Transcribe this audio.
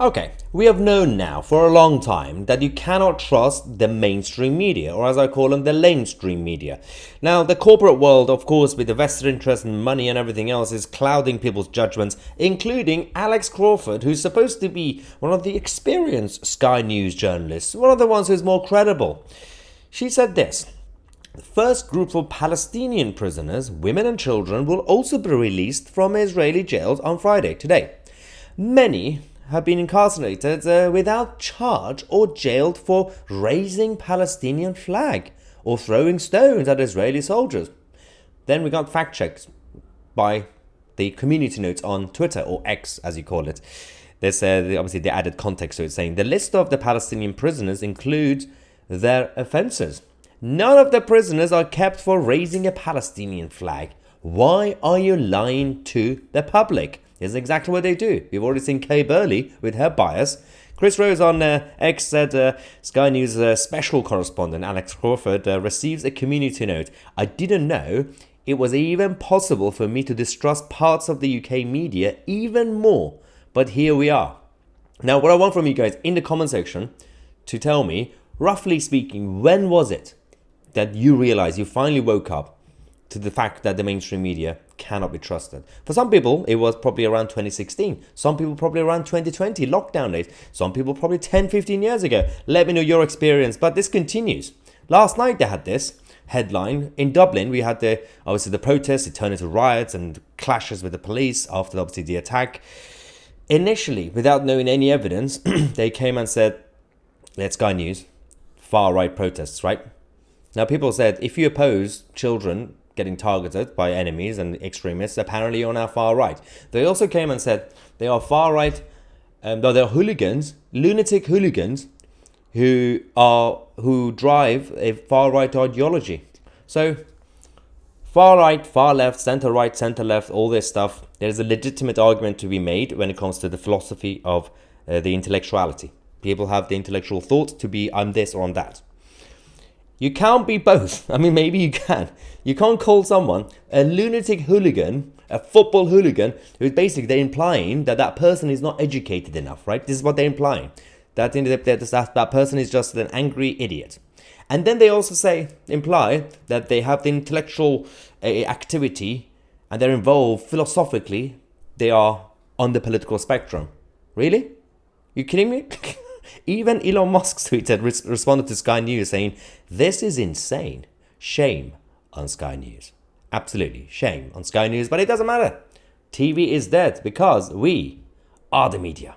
Okay, we have known now for a long time that you cannot trust the mainstream media, or as I call them, the lamestream media. Now, the corporate world, of course, with the vested interest and money and everything else, is clouding people's judgments, including Alex Crawford, who's supposed to be one of the experienced Sky News journalists, one of the ones who's more credible. She said this: the first group of Palestinian prisoners, women and children, will also be released from Israeli jails on Friday, today. Many have been incarcerated without charge or jailed for raising Palestinian flag or throwing stones at Israeli soldiers. Then we got fact checks by the community notes on Twitter, or X as you call it. There's obviously the added context to it, saying the list of the Palestinian prisoners includes their offences. None of the prisoners are kept for raising a Palestinian flag. Why are you lying to the public? Is exactly what they do. We've already seen Kay Burley with her bias. Chris Rose on X said Sky News special correspondent Alex Crawford receives a community note. I didn't know it was even possible for me to distrust parts of the UK media even more. But here we are. Now, what I want from you guys in the comment section to tell me, roughly speaking, when was it that you realized, you finally woke up to the fact that the mainstream media cannot be trusted? For some people, it was probably around 2016. Some people probably around 2020, lockdown days. Some people probably 10, 15 years ago. Let me know your experience, but this continues. Last night they had this headline. In Dublin, we had obviously the protests. It turned into riots and clashes with the police after obviously the attack. Initially, without knowing any evidence, they came and said, let's Sky News, far-right protests, right? Now, people said, if you oppose children getting targeted by enemies and extremists, apparently you're now far right. They also came and said they are far right, though they're hooligans, lunatic hooligans, who drive a far right ideology. So, far right, far left, center right, center left, all this stuff. There's a legitimate argument to be made when it comes to the philosophy of the intellectuality. People have the intellectual thought to be I'm this or I'm that. You can't be both. I mean, maybe you can. You can't call someone a lunatic hooligan, a football hooligan, who's basically they're implying that that person is not educated enough, right? This is what they're implying. That person is just an angry idiot. And then they also imply that they have the intellectual activity and they're involved philosophically. They are on the political spectrum. Really? You kidding me? Even Elon Musk tweeted, responded to Sky News saying, this is insane. Shame on Sky News. Absolutely, shame on Sky News, but it doesn't matter. TV is dead because we are the media.